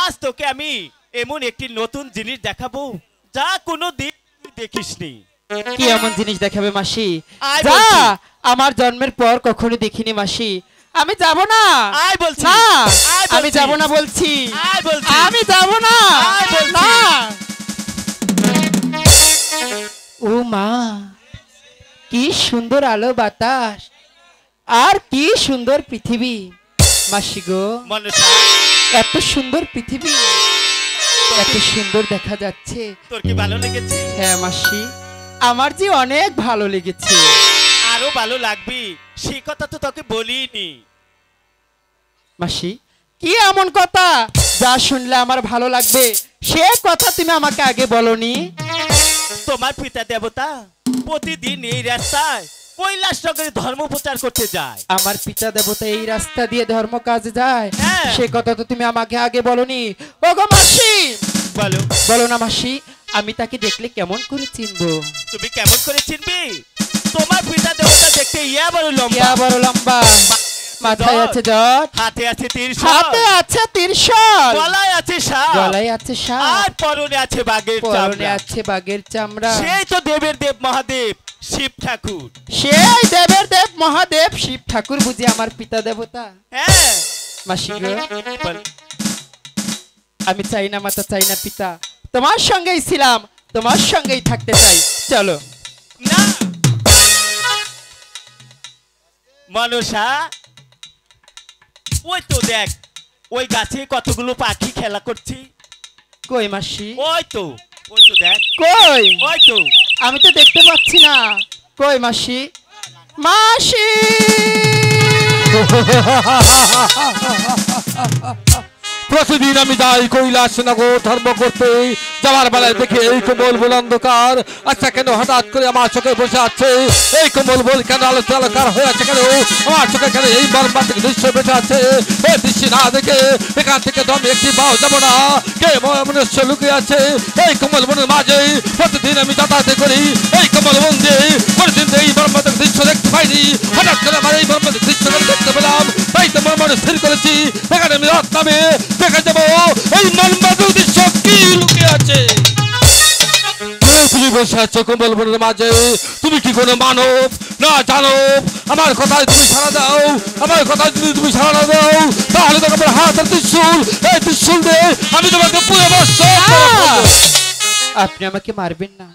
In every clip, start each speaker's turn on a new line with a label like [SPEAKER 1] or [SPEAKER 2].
[SPEAKER 1] আজ তোকে আমি এমন একটি নতুন জিনিস দেখাবো যা কোনো দিন দেখিসনি।
[SPEAKER 2] কি এমন জিনিস দেখাবে মাসি?
[SPEAKER 1] আয়
[SPEAKER 2] যা
[SPEAKER 1] বলছি।
[SPEAKER 2] আমার জন্মের পর কখনো দেখিনি মাসি। আমি যাব না।
[SPEAKER 1] আয় বলছি।
[SPEAKER 2] না
[SPEAKER 1] আয়
[SPEAKER 2] আমি
[SPEAKER 1] বলছি।
[SPEAKER 2] যাব না বলছি।
[SPEAKER 1] আয় বলছি।
[SPEAKER 2] আমি যাব না।
[SPEAKER 1] আয় বলছি।
[SPEAKER 2] না। ও মা, কি সুন্দর আলো বাতাস আর কি সুন্দর পৃথিবী। মাসি গো,
[SPEAKER 1] মনসা,
[SPEAKER 2] এত সুন্দর পৃথিবী, এত সুন্দর দেখা যাচ্ছে।
[SPEAKER 1] তোর কি ভালো লেগেছে?
[SPEAKER 2] হ্যাঁ মাসি, আমার যে অনেক ভালো লেগেছে।
[SPEAKER 1] আরো ভালো লাগবে সেই কথা তো তোকে বলিনি।
[SPEAKER 2] মাসি, কি এমন কথা যা শুনলে আমার ভালো লাগবে সে কথা তুমি আমাকে আগে বলনি?
[SPEAKER 1] তোমার পিতা দেবতা প্রতিদিন এই রাস্তায় কৈলাসনগরে ধর্ম প্রচার করতে যায়।
[SPEAKER 2] আমার পিতা দেবতা এই রাস্তা দিয়ে ধর্ম কাজে যায়,
[SPEAKER 1] হ্যাঁ।
[SPEAKER 2] সে কথা তো তুমি আমাকে আগে বলনি। ওগো মাসি,
[SPEAKER 1] বলো,
[SPEAKER 2] বলো না মাসি, আমি তাকে দেখলে কেমন করে চিনবো?
[SPEAKER 1] তুমি কেমন করে চিনবে? তোমার পিতা দেবতা দেখতে ইয়া বড় লম্বা,
[SPEAKER 2] ইয়া বড় লম্বা, মাথায় আছে জট,
[SPEAKER 1] হাতে আছে ত্রিশূল,
[SPEAKER 2] হাতে আছে ত্রিশূল,
[SPEAKER 1] গলায় আছে সাপ,
[SPEAKER 2] গলায় আছে সাপ,
[SPEAKER 1] আর পরনে আছে বাঘের
[SPEAKER 2] পরনে
[SPEAKER 1] চামড়া।
[SPEAKER 2] আছে বাঘের চামড়া।
[SPEAKER 1] সেই তো দেবের দেব মহাদেব শিব ঠাকুর।
[SPEAKER 2] সেই দেবের দেব মহাদেব শিব ঠাকুর বুঝি আমার পিতা দেবতা?
[SPEAKER 1] হ্যাঁ।
[SPEAKER 2] মাসি গো,
[SPEAKER 1] বল।
[SPEAKER 2] আমি চাই না মাতা, চাই না পিতা, তোমার সঙ্গেই ছিলাম, তোমার সঙ্গেই থাকতে চাই। চলো।
[SPEAKER 1] না মনসা, ওই তো দেখ, ওই গাছে কতগুলো পাখি খেলা করছে।
[SPEAKER 2] কই মাসি?
[SPEAKER 1] ওই তো দেখ,
[SPEAKER 2] কই?
[SPEAKER 1] ওই তো।
[SPEAKER 2] আমি তো দেখতে পাচ্ছি না। কই মাসি? মাসি!
[SPEAKER 3] প্রতিদিন আমি যাই কৈলাস নগর ধর্ম করতে, যাওয়ার বেলায় দেখি এই কোমল বল অন্ধকার। আচ্ছা কেন হঠাৎ করে আমার চোখে বসে আছে এই কোমল বল? কেন আলোচনাকার হয়ে আছে? কেন আমার চোখে কেন এই মর্মান্তিক দৃশ্য বেঁচে আছে? এই দৃশ্য না দেখে এখান থেকে দমে একটি পাও যাব না। কে মনুষ্য লুকিয়ে আছে এই কোমল বনের মাঝে? প্রতিদিন আমি যাতায়াত করি এই কোমল বন দিয়ে, প্রতিদিন এই মর্মান্তিক দৃশ্য দেখতে পাইনি। হঠাৎ করে আমার এই মর্মান্তিক দৃশ্য দেখতে পেলাম, তাই তো মনে স্থির করেছি এখানে আমি রাত নামে দেখে যাবো এই মর্মান্তিক দৃশ্য কি লুকিয়ে আছে। তুমি বসে আছো কোমল বনের মাঝে, তুমি কি কোনো মানব না জানব? আমার কথায় তুমি সাড়া দাও, আমার কথায় যদি তুমি সাড়া না দাও তাহলে তো আমার হাতের ত্রিশূল, এই ত্রিশূল দিয়ে আমি তোমাকে পুরো
[SPEAKER 2] আপনি আমাকে মারবেন না।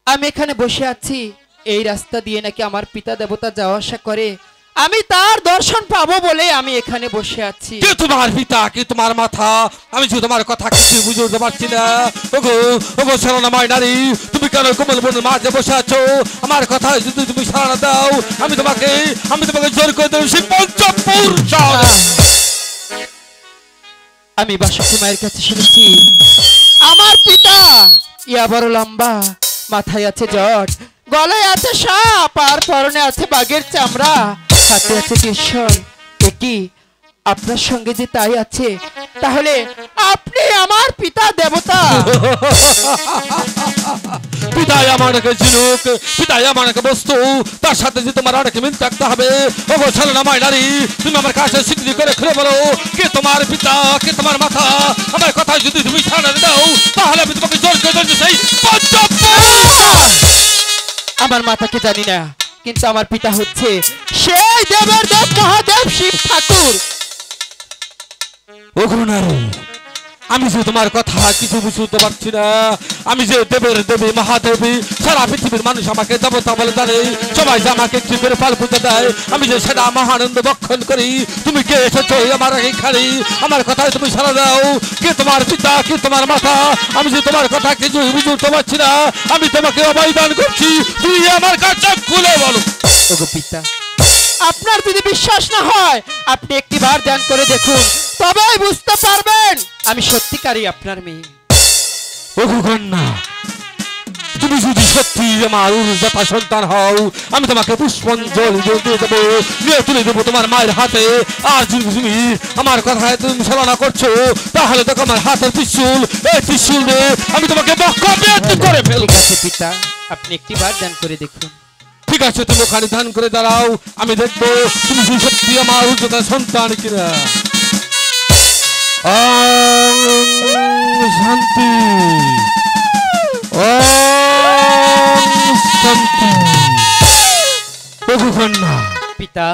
[SPEAKER 2] আমি এখানে বসে আছি, এই রাস্তা দিয়ে নাকি আমার পিতা দেবতা যাওয়া আসা করে, আমি তার দর্শন পাবো বলে আমি এখানে বসে আছি।
[SPEAKER 3] কে তোমার পিতা, কে তোমার মাথা? আমি যে তোমার কথা কিছু বুঝতে পারছি না। ওগো ওগো শরণাময় নারী, তুমি কেন কোমল বনের মাঝে বসে আছো? আমার কথা যদি তুমি সাড়া না দাও আমি তোমাকে জোর করে দেবো সেই পঞ্চপুর শহরে।
[SPEAKER 2] আমি বাসন্তী মায়ের কাছে শুনেছি আমার পিতা ইয়া বড় লম্বা, মাথায় আছে জট, গলায় আছে সাপ, আর পরনে আছে বাঘের চামড়া, হাতে আছে ত্রিশূল। কি আপনার সঙ্গে যে তাই আছে, তাহলে আপনি আমার পিতা দেবতা।
[SPEAKER 3] পিতাই আমাকে চিনুক, পিতাই আমাকে বস্তু, তার সাথে যে তোমার অনেক মিল থাকতে হবে। ওগো ছলনাময় নারী, তুমি আমার কাছে স্বীকৃতি করে খুলে বলো কে তোমার পিতা, কে তোমার মাথা? আমার কথা যদি তুমি সাড়া দাও তাহলে আমি তোমাকে জোর করে দেবো সেই পঞ্চপুর।
[SPEAKER 2] আমার মাতাকে জানি না, কিন্তু আমার পিতা হচ্ছে সেই দেবের দেব মহাদেব শিব ঠাকুর।
[SPEAKER 3] ওগো নারী, আমি যে তোমার কথা কিছু বুঝতে পারছি না। আমি যে দেবের দেবী মহাদেবী, সারা পৃথিবীর মানুষ আমাকে দেবতা বলে জানে, সবাই যে আমাকে একটি করে পাল পুজো দেয়, আমি যে সেটা মহানন্দ বক্ষণ করি। তুমি কে এসেছো আমার এইখানে? আমার কথায় তুমি সাড়া দাও। কে তোমার পিতা, কে তোমার মাথা? আমি যে তোমার কথা কিছু বুঝতে পারছি না। আমি তোমাকে অবৈধান করছি, তুমি আমার কাছে খুলে বলো।
[SPEAKER 2] ওগো পিতা, আপনার যদি বিশ্বাস না হয় আপনি একটিবার ধ্যান করে দেখুন, তবেই বুঝতে পারবেন আমি সত্যিকারই আপনার মেয়ে।
[SPEAKER 3] ওগো কন্যা, তুমি যদি সত্যি আমার উর্জাতা সন্তান হও আমি তোমাকে পুষ্পাঞ্জলি দিয়ে দেবো, নিয়ে তুলে দেবো তোমার মায়ের হাতে। আর যদি তুমি আমার কথায় তুমি ছলনা করছো তাহলে দেখো আমার হাতের ত্রিশূল, এই ত্রিশূল দিয়ে আমি তোমাকে বক্ষপেট করে ফেলবো।
[SPEAKER 2] ঠিক আছে পিতা, আপনি একটিবার ধ্যান করে দেখুন।
[SPEAKER 3] ঠিক আছে, তুমি ওখানে ধ্যান করে দাঁড়াও, আমি দেখবো তুমি সত্যি আমার উর্জাতা সন্তান কিনা।
[SPEAKER 2] পিতা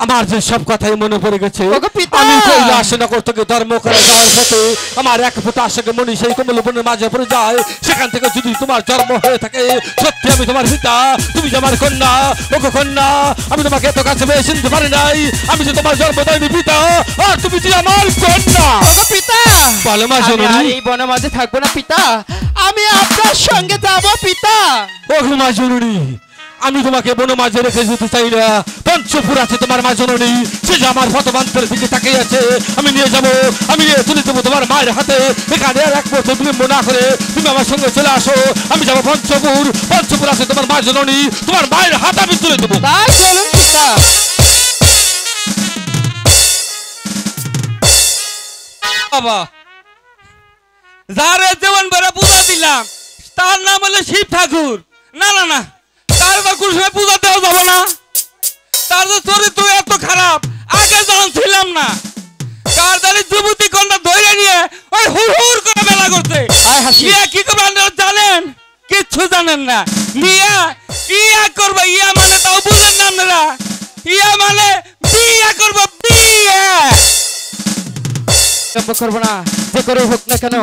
[SPEAKER 3] আমার যে সব কথাই মনে পড়ে গেছে।
[SPEAKER 2] ওগো পিতা!
[SPEAKER 3] আমি কৈলাসনগর থেকে ধর্ম করে যাওয়ার পথে আমার এক ফুটা আশাকে মনি সেই কমল বনের মাঝে পড়ে যায়। সেখান থেকে যদি তোমার জন্ম হয়ে থাকে, সত্যি আমি তোমার পিতা, তুমি যে আমার কন্যা। ওগো কন্যা, আমি তোমাকে এত কাছে পেয়ে চিনতে পারি নাই। আমি যে তোমার জন্মদায়িনী পিতা, আর তুমি যে আমার কন্যা।
[SPEAKER 2] ওগো পিতা
[SPEAKER 3] বলো মা
[SPEAKER 2] আমি আর
[SPEAKER 3] জননী।
[SPEAKER 2] এই বনের মাঝে থাকবো না পিতা, আমি আপনার সঙ্গে যাব পিতা।
[SPEAKER 3] ওগো মা জননী, আমি তোমাকে বন মাঝে রেখে যেতে চাই না। পঞ্চপুর আছে তোমার মা জননী, সে যে আমার পথবান্তরের দিকে তাকিয়ে আছে। আমি নিয়ে যাব, আমি নিয়ে তুলে দেবো তোমার মায়ের হাতে। এখানে আর এক বছর বিলম্ব না করে তুমি আমার সঙ্গে চলে আসো। আমি যাবো পঞ্চপুর। পঞ্চপুর আছে তোমার মা জননী, তোমার মায়ের হাত আমি তুলে দেবো।
[SPEAKER 2] তাই চলুন পিতা।
[SPEAKER 4] বাবা, যারে যেমন বেড়া পূজা দিলাম তার নাম হলো শিব ঠাকুর। না না না, তার তো কোনো সময় পূজা দেওয়া যাবে না। তার যে চরিত্র এত খারাপ, আগে জানছিলাম না। কার জানি যুবতী কন্যা ধরে নিয়ে ওই হুড় হুড় করে মেলা করছে।
[SPEAKER 2] আয় হাসি।
[SPEAKER 4] ইয়া কি করবে আপনারা জানেন? কিচ্ছু জানেন না। নিয়া ইয়া করবে, ইয়া মানে তাও বুঝেন না আপনারা। ইয়া মানে বিয়া করবো, বিয়ে।
[SPEAKER 2] বিলম্ব করবো না, যে করে হোক না কেন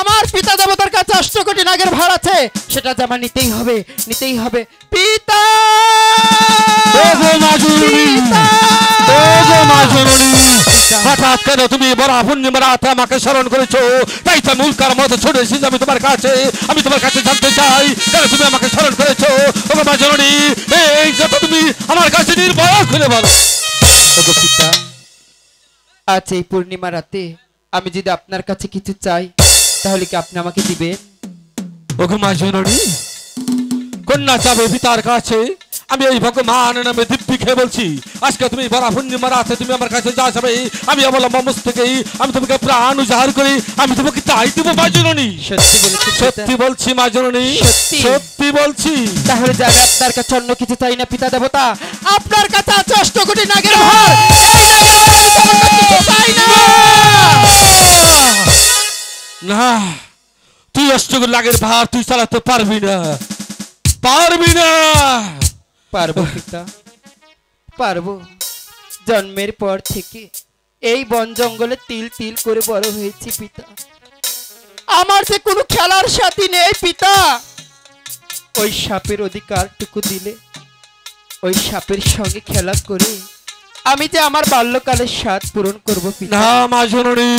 [SPEAKER 2] আমার পিতা দেবতার কাছে 8 কোটি নাগের ভার আছে, সেটা যে আমার নিতেই হবে, নিতেই হবে পিতা।
[SPEAKER 3] ওগো মা জননী,
[SPEAKER 2] পিতা!
[SPEAKER 3] ওগো মা জননী, হঠাৎ কেন তুমি বড় পূর্ণিমার রাতে আমাকে স্মরণ করেছো? তাই তো মূলকার মতো ছুটে এসেছি আমি তোমার কাছে। আমি তোমার কাছে জানতে চাই কেন তুমি আমাকে স্মরণ করেছো? ওগো মা জননী, এই যত তুমি আমার কাছে নির্ভয় খুলে বলো।
[SPEAKER 2] ওগো পিতা, আজ এই পূর্ণিমা রাতে আমি যদি আপনার কাছে কিছু চাই, তাহলে কি আপনি আমাকে দিবেন?
[SPEAKER 3] ওগো মা জননী, কন্যা চাবে পিতার কাছে। আমি এই ভগবান নামে দিব্যি খেয়ে বলছি, আজকে তুমি বড় পূর্ণিমা রাতে তুমি আমার কাছে যা যাবে, আমি অবলম্ব মস্তকেই আমি তোমাকে প্রাণ উজাড় করি, আমি তোমাকে তাই দিব মা জননী।
[SPEAKER 2] সত্যি বলেছি পিতা।
[SPEAKER 3] সত্যি বলছি মা জননী,
[SPEAKER 2] সত্যি?
[SPEAKER 3] সত্যি বলছি।
[SPEAKER 2] তাহলে যে আমি আপনার কাছে অন্য কিছু চাই না পিতা দেবতা, আপনার কাছে আছে 8 কোটি নাগের ভার। এই নাগের ভার আমি তেমন কিছু চাই না।
[SPEAKER 3] না, তুই অষ্টগুল লাগের ভার তুই চালাতে পারবি না, পারবি না।
[SPEAKER 2] পারবো পিতা, পারবো। জন্মের পর থেকে এই বন জঙ্গলে তিল তিল করে বড় হয়েছি পিতা। আমার যে কোনো খেলার সাথী নেই পিতা। ওই সাপের অধিকারটুকু দিলে, ওই সাপের সঙ্গে খেলা করে আমি যে আমার বাল্যকালের স্বাদ পূরণ করব পিতা।
[SPEAKER 3] না মা জননী,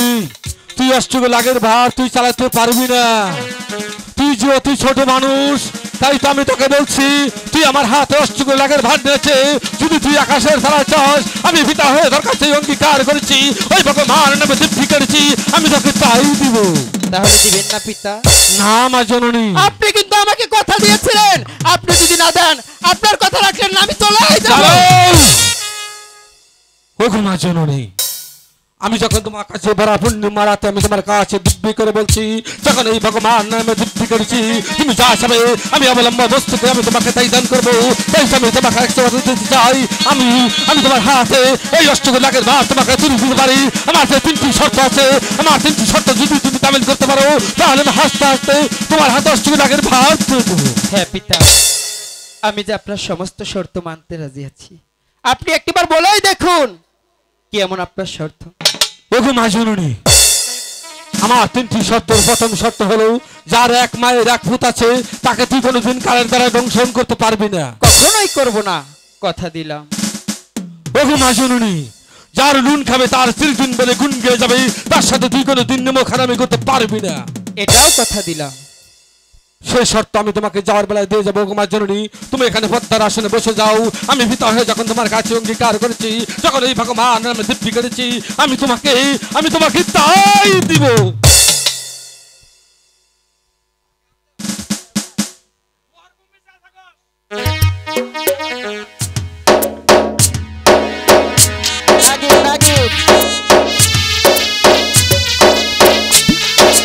[SPEAKER 3] তুই অষ্টগুল লাগের ভার তুই চালাতে পারবি না। তুই যে অতি ছোট মানুষ, তাই তো আমি তোকে বলছি, তুই আমার হাতে অষ্টগুল লাগের ভার দিয়েছে। যদি তুই আকাশের তারা চাস, আমি পিতা হয়ে তোর কাছে অঙ্গীকার করেছি, ওই ভগবান নামে দিব্যি করেছি, আমি তোকে তাই দিব।
[SPEAKER 2] তাহলে দিবেন না পিতা?
[SPEAKER 3] না মা জননী।
[SPEAKER 2] আপনি কিন্তু আমাকে কথা দিয়েছিলেন, আপনি যদি না দেন, আপনার কথা রাখলেন না, আমি চলে যাব।
[SPEAKER 3] ওগো মা জননী, আমি যখন তোমার কাছে বড় পূর্ণিমা রাতে আমি তোমার কাছে দিব্যি করে বলছি, যখন এই ভগবান নামে দিব্যি করেছি, তুমি যা চাবে আমি অবলম্ব বস্তুতে আমি তোমাকে তাই দান করবো। তাই আমি তোমাকে 100 বছর দিতে চাই। আমি আমি তোমার হাতে এই অষ্টগুল লাগের ভার তোমাকে তুলে দিতে পারি। আমার যে 3টি শর্ত আছে, আমার 3টি শর্ত যদি তুমি তামিল করতে পারো, তাহলে আমি হাসতে হাসতে তোমার হাতে অষ্টগুল লাগের ভার তুলে দেবো।
[SPEAKER 2] হ্যাঁ পিতা, আমি যে আপনার সমস্ত শর্ত মানতে রাজি আছি। আপনি একবার বলেই দেখুন কি এমন আপনার শর্ত।
[SPEAKER 3] ওগো মা জননী, আমার 3টি শর্তের প্রথম শর্ত হলো, যার এক মায়ের এক ভূত আছে তাকে তুই কোনোদিন কালের দ্বারা দংশন করতে পারবি না।
[SPEAKER 2] কখনোই করব না, কথা দিলাম।
[SPEAKER 3] ওগো মা জননী, যার নুন খাবে তার চিরদিন বলে গুণ গেয়ে যাবে, তার সাথে তুই কোনোদিন নেমো খারামি করতে পারবি না।
[SPEAKER 2] এটাও কথা দিলাম।
[SPEAKER 3] সেই শর্ত আমি তোমাকে যাওয়ার বেলায় দিয়ে যাবো। ওগো মা জননী, তুমি এখানে পদ্মার আসনে বসে যাও। আমি পিতা হয়ে যখন তোমার কাছে অঙ্গীকার করেছি, যখন এই ভগবান নামে দিব্যি করেছি, আমি তোমাকে তাই দিব।
[SPEAKER 2] নাগিন নাগিন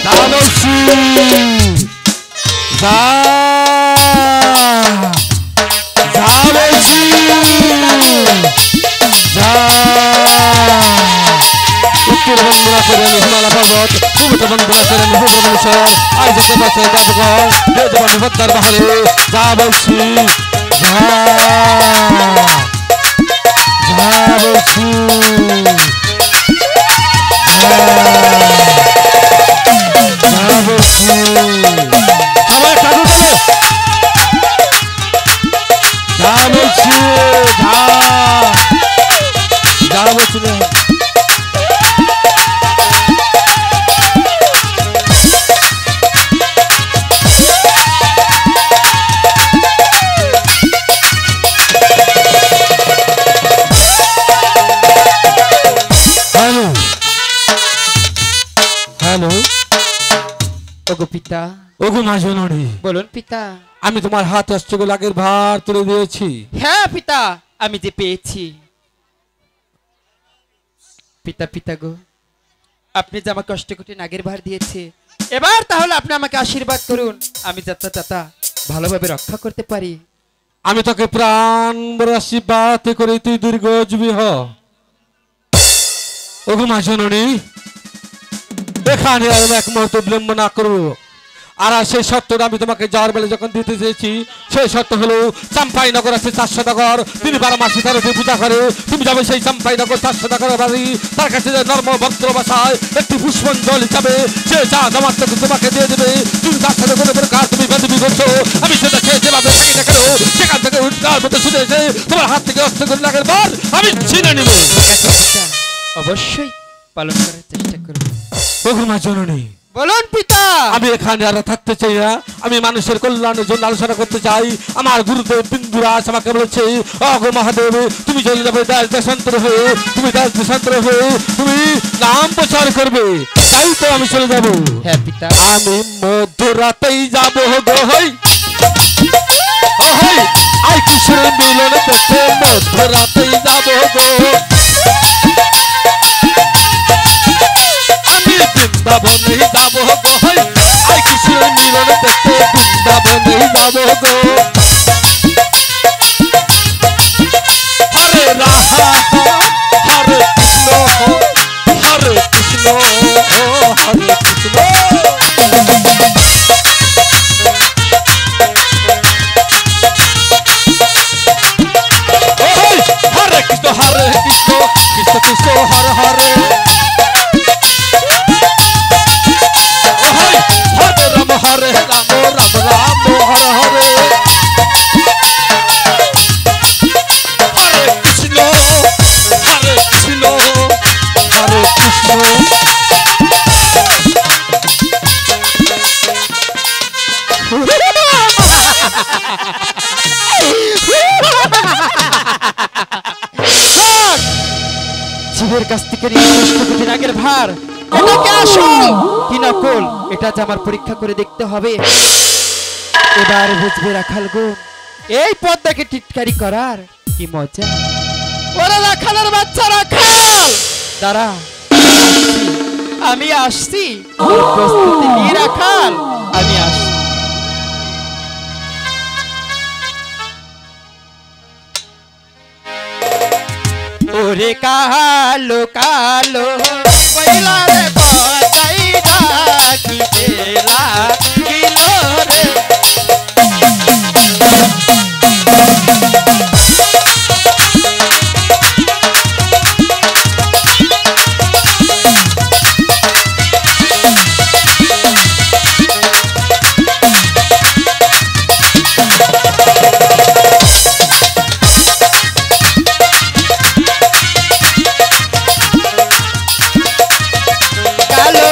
[SPEAKER 3] যা বলছি, যা যা বলছি, যা। উত্তর বন্ধনা করে আমি হিমালয় পর্বত, পূর্ব বন্ধনা করে আমি ভুবনেশ্বর, আজ যেতে পারছে দেবগড়, দেবগড় পদ্মার বাহারে। যা বলছি, যা বলছি সবাই সাধু বলো যা বলছি যা বলছি হ্যালো
[SPEAKER 2] ওগো পিতা,
[SPEAKER 3] ওগো মা জননী,
[SPEAKER 2] বলুন পিতা।
[SPEAKER 3] আমি তোমার হাত অষ্টক লাগের ভার তুলে দিয়েছি।
[SPEAKER 2] হ্যাঁ পিতা, আমি যে পেয়েছি। পিতা পিতা গো, আপনি যে আমাকে অষ্টকোটি নাগের ভার দিয়েছে, এবার তাহলে আপনি আমাকে আশীর্বাদ করুন, আমি যাত্রা চাতা ভালোভাবে রক্ষা করতে পারি।
[SPEAKER 3] আমি তোকে প্রাণ বড় আশীর্বাদ করে তুই দীর্ঘজীবী হ। ওগো মা জননী, এখানে আর এক মুহূর্ত বিলম্ব না করবো। আর সেই সত্যটা আমি তোমাকে যাওয়ার বেলা যখন দিতে চেয়েছি, সেই সত্য হলো চাম্পাইনগর আছে 400 নগর, তিনি 12 মাসে 13টি পূজা করে। তুমি যাবে সেই চাম্পাইনগর 400 নগর বাড়ি, তার কাছে যে নর্ম ভদ্র ভাষায় একটি পুষ্পাঞ্জলি যাবে, সে যা জমা তোমাকে দিয়ে দেবে। তুমি তার সাথে কোনো প্রকার তুমি বান্ধবী করছো, আমি সেটা খেয়ে যেভাবে থাকি না কেন, সেখান থেকে উৎকার মতো শুনে এসে তোমার হাত থেকে অস্ত্র করে লাগার পর আমি ছিনে নিব।
[SPEAKER 2] অবশ্যই পালন করার চেষ্টা করব।
[SPEAKER 3] ওগো মা জননী,
[SPEAKER 2] বলুন পিতা।
[SPEAKER 3] আমি এখানে আর থাকতে চাই না, আমি মানুষের কল্যাণের জন্য আলোচনা করতে চাই। আমার গুরুদেব বিন্দুরাজ আমাকে বলেছে, অগো মহাদেব, তুমি চলে যাবে দেশ দেশান্তর হয়ে, তুমি দেশ দেশান্তর হয়ে তুমি নাম প্রচার করবে, তাই তো আমি চলে যাব।
[SPEAKER 2] হ্যাঁ পিতা।
[SPEAKER 3] আমি মধ্যরাতেই যাব গো হই, ও হই আই কিশোর মিলন দেখতে মধ্যরাতেই যাব গো। বৃন্দাবনে যাব গো হই আই কিশোর মিলন দেখতে বৃন্দাবনে যাব গো। হরে রাধা হরে কৃষ্ণ হরে কৃষ্ণ হরে কৃষ্ণ। হরে কৃষ্ণ হরে কৃষ্ণ কৃষ্ণ কৃষ্ণ হরে হরে। হরে রাম রাম রাম হরে হরে। হরে কৃষ্ণ হরে কৃষ্ণ হরে কৃষ্ণ।
[SPEAKER 2] জীবের কাছ থেকে নিয়ে নাগের ভার, এটাকে আসল কি নকল, এটা যে আমার পরীক্ষা করে দেখতে হবে। এবার বুঝবে রাখাল গো, এই পদ্মাকে টিটকারি করার কি মজা। ওরা রাখালের বাচ্চা রাখাল, দাঁড়া আমি আসছি, প্রস্তুতি নিয়ে রাখাল, আমি আসছি। ওরে কালো কালো পয়লা রে পতাই ডাকি তেলা কিলো রে। কালো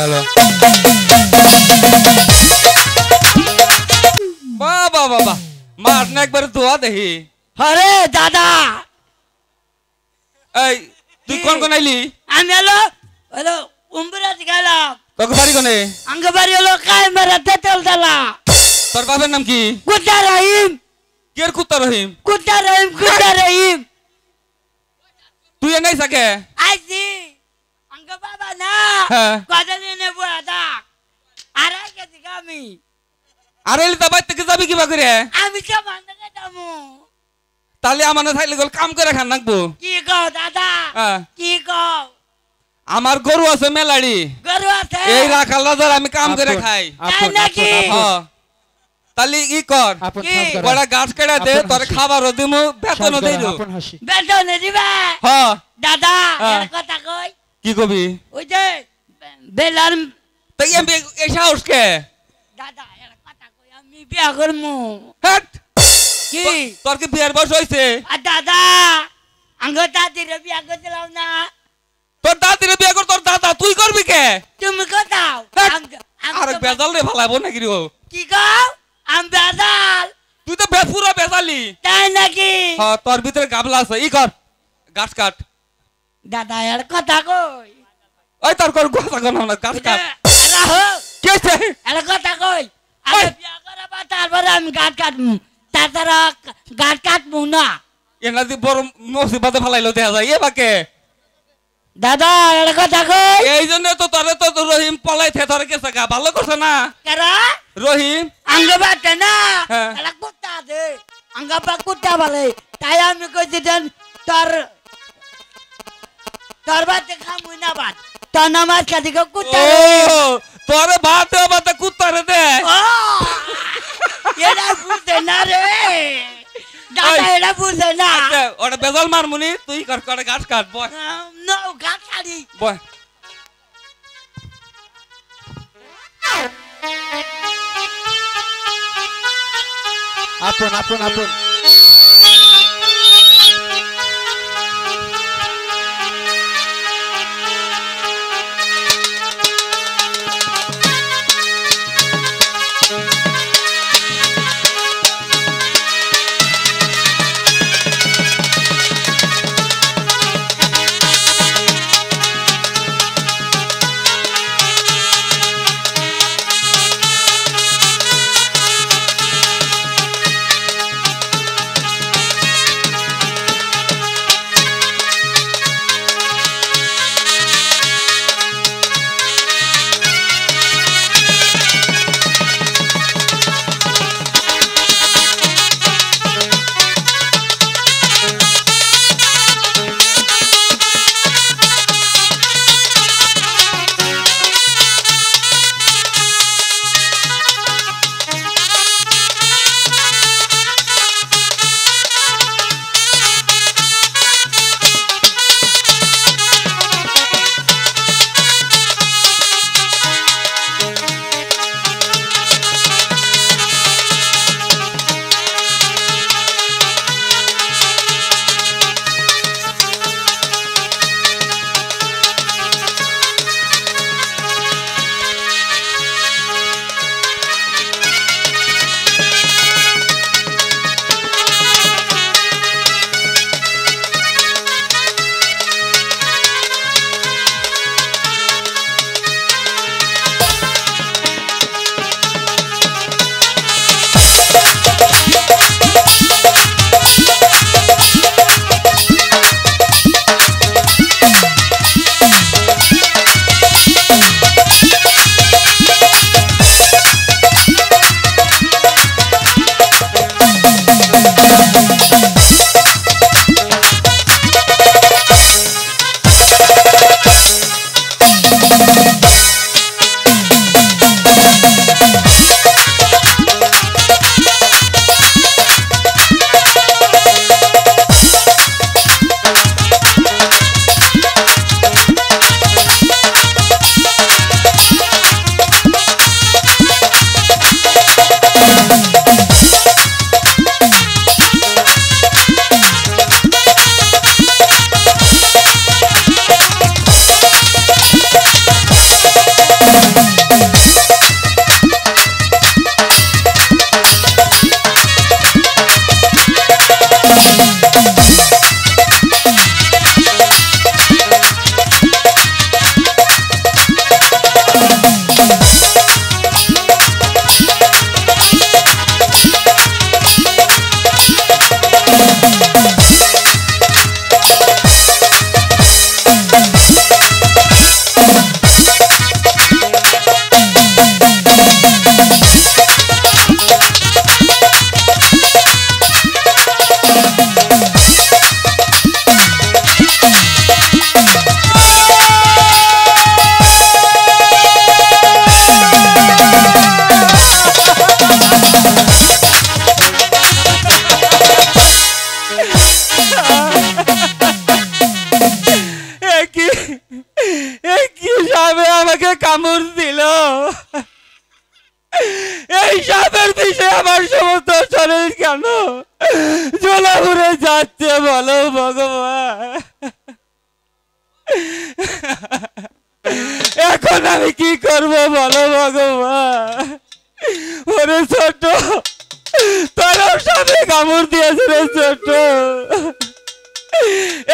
[SPEAKER 4] হ্যালো বাবা বাবা মার না একবার দোয়া দেখি
[SPEAKER 5] আরে দাদা
[SPEAKER 4] এই তুই কোন কোন আইলি
[SPEAKER 5] আমি হলো হলো উম্বরাজ গেলাম
[SPEAKER 4] তোকে বাড়ি কোনে
[SPEAKER 5] আঙ্গ বাড়ি হলো কাইমারা তেল দালা
[SPEAKER 4] তোর বাবার নাম কি
[SPEAKER 5] কুত্তা রহিম
[SPEAKER 4] কের কুত্তা রহিম
[SPEAKER 5] কুত্তা রহিম কুত্তা রহিম
[SPEAKER 4] তুই নাই সাকে
[SPEAKER 5] আইছি আঙ্গ বাবা না
[SPEAKER 4] হ্যাঁ।
[SPEAKER 5] কদিন নেবো দাদা আড়াই কেজি আমি
[SPEAKER 4] আর এলি তা বাইর থেকে যাবি কিবা করে
[SPEAKER 5] আমি তো বান্ধবে যাবো
[SPEAKER 4] তাহলে আমার না থাকলে গেল কাম করে খান নাকবো
[SPEAKER 5] কি কও দাদা
[SPEAKER 4] হ্যাঁ।
[SPEAKER 5] কি কও
[SPEAKER 4] আমার গরু আছে মেলাড়ি
[SPEAKER 5] গরু আছে
[SPEAKER 4] এই রাখাল রাজার আমি কাম করে
[SPEAKER 2] আপন,
[SPEAKER 4] খাই
[SPEAKER 2] আপন,
[SPEAKER 5] নাকি?
[SPEAKER 2] আপন, আপন,
[SPEAKER 4] হ্যাঁ। তাহলে ই কর
[SPEAKER 2] আপন
[SPEAKER 5] কি?
[SPEAKER 2] কাজ করা।
[SPEAKER 4] বড়া গাছ কেটে দে
[SPEAKER 2] আপন
[SPEAKER 4] তোর
[SPEAKER 2] হাসি।
[SPEAKER 4] খাবারও দিমু বেতনও
[SPEAKER 2] কাজ
[SPEAKER 4] দেই
[SPEAKER 2] করা, আপন হাসি।
[SPEAKER 5] বেতন দিবে
[SPEAKER 4] হ্যাঁ
[SPEAKER 5] দাদা
[SPEAKER 4] হ্যাঁ।
[SPEAKER 5] এর কথা কই
[SPEAKER 4] কি কবি
[SPEAKER 5] ওই যে বেলার
[SPEAKER 4] তাই আমি এই সাহস কে
[SPEAKER 5] দাদা এর কথা কই আমি বিয়া করমু
[SPEAKER 4] হ্যাট
[SPEAKER 5] কি
[SPEAKER 4] তোর কি বিয়ার বয়স হইছে
[SPEAKER 5] আর দাদা আঙ্গ দাদির বিয়া করছিলাম না
[SPEAKER 4] তোর দাদিরে বিয়া কর তোর দাদা তুই করবি কে
[SPEAKER 5] তুমি কোথাও
[SPEAKER 4] আর বেজাল রে ভালাবো নাকি রে ও?
[SPEAKER 5] কি কও আমি বেদাল
[SPEAKER 4] তুই তো পুরো বেজালি
[SPEAKER 5] তাই নাকি
[SPEAKER 4] হ্যাঁ তোর ভিতরে গাবলা আছে ই কর গাছ কাট
[SPEAKER 5] দাদা এর কথা কই
[SPEAKER 4] ওই তোর কর গোছা গন না গাছ কাট
[SPEAKER 5] রাহো
[SPEAKER 4] কে আছে
[SPEAKER 5] এর কথা কই আমি বিয়া করাবা তারপরে আমি গাছ কাটমু তাছাড়া গাছ কাটমু না
[SPEAKER 4] এনা দি বড় মুসিবতে ফালাইলো দেখা যায় এ বাকে
[SPEAKER 5] দাদা এর কথা কই
[SPEAKER 4] এই জন্য তো তোরে তো রহিম পলাই থে ধরে গেছে গা ভালো করছে না
[SPEAKER 5] কেরা
[SPEAKER 4] রহিম
[SPEAKER 5] আঙ্গ বাটে না
[SPEAKER 4] হ্যাঁ।
[SPEAKER 5] এলা কুত্তা দে আঙ্গ বা কুত্তা বলে তাই আমি কইছি দেন তোর তোর বাতে খামুই না বাত তোর নামাজ কাদি কুত্তা
[SPEAKER 4] ও
[SPEAKER 5] রে
[SPEAKER 4] তোরে ভাত দে ভাত কুত্তারে দে
[SPEAKER 5] ও এরা বুঝে না রে দাদা এরা বুঝে না
[SPEAKER 4] ওটা বেজাল মারমুনি তুই কর করে গাছ কাট বয়
[SPEAKER 5] নো গাছ কাটি
[SPEAKER 4] বয়
[SPEAKER 2] আপন আপন আপন
[SPEAKER 4] আমি কি করবো বলো ভগবান। ওরে ছোট, তোরাও সামনে কামড় দিয়েছে রে ছোট।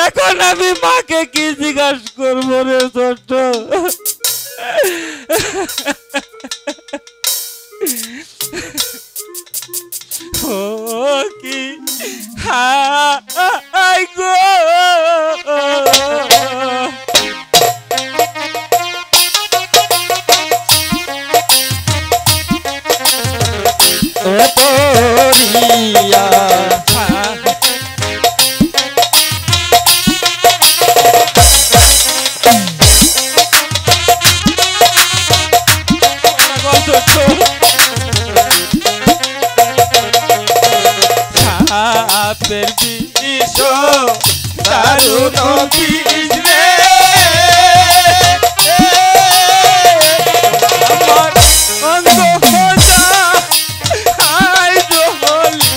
[SPEAKER 4] এখন আমি মাকে কি জিজ্ঞাসা করবো রে ছোট? ও কি হাই গো,
[SPEAKER 2] পড়িয়া
[SPEAKER 4] সাপের বিষ দারুণ বিষ রে, আমার অঙ্গ খোঁজা আই জলি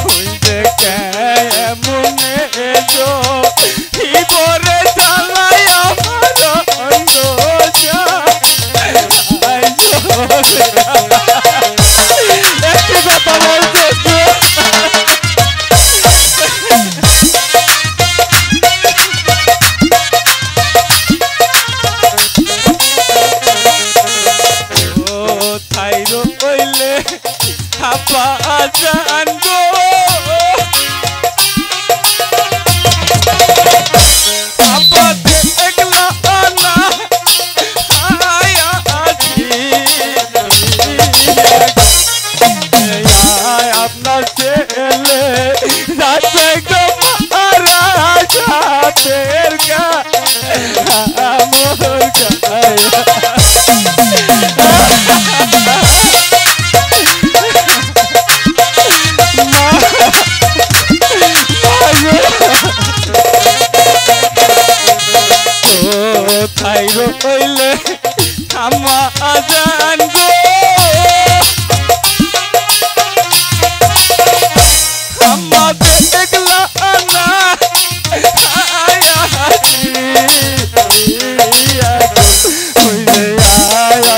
[SPEAKER 4] হইতে কেমনে যো হিবরে জ্বালাই আমার অঙ্গ যা আই জলি। একটি কথা বলছো থাইরো কইলে হাপা জানবো, হাপা দেখলা না আয়া আছি আপনার ছেলে যাচ্ছে গো মারা সাপের গা মোর গায়ে। থাইরো কইলে থামা আজান গো, থামা দেখলা না আয়া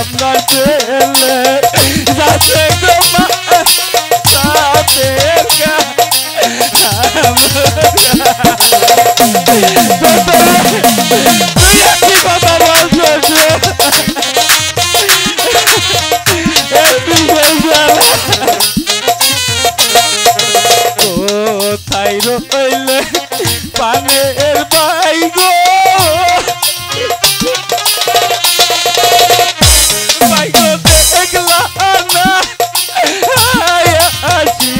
[SPEAKER 4] আপনার ছেলে যাচ্ছে গো মা সাপের গা। তুই একটি কথা বলছো কোথায় রইলে পানের বাই গো, বাই গো দেখলা না আসি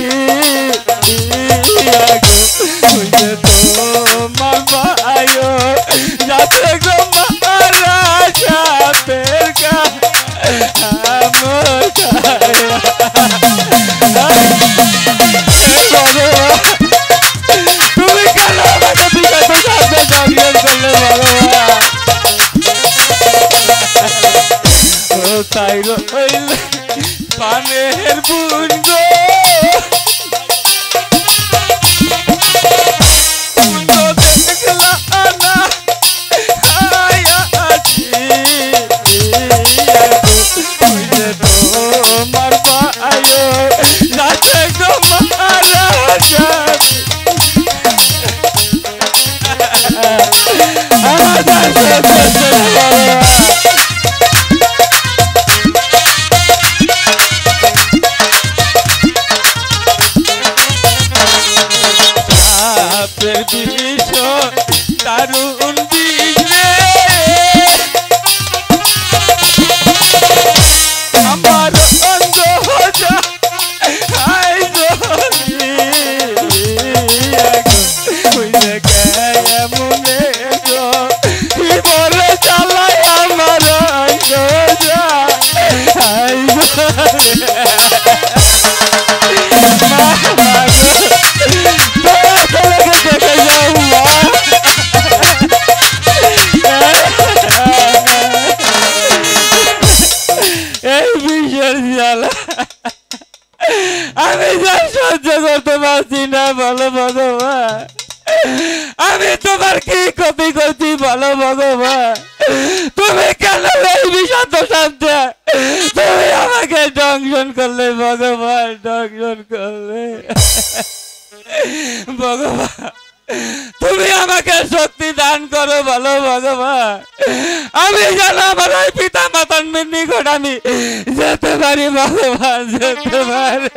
[SPEAKER 4] তোমার ভাইও যাতে গো মারা সাপের গা আমার তুমি কেন আমাকে বিগত সাপে জড়িয়ে ফেললে বলো? তাই রইলে পানের বুন গো, দেখলা না আয়া আছি তোমার ভাইও যাতে গো মারা যাবে। সাপের বিষ দারুণ বিষ রে, আমার অঙ্গ যা আই জলি হইলে কেমনে গো হিবরে জ্বালাই আমার অঙ্গ যা আই জলি। মা করলে ভগবান, দর্শন করলে ভগবান, তুমি আমাকে শক্তি দান করো বলো ভগবান, আমি যেন আমার ওই পিতা মাতার নিকট আমি যেতে পারি ভগবান, যেতে পারি।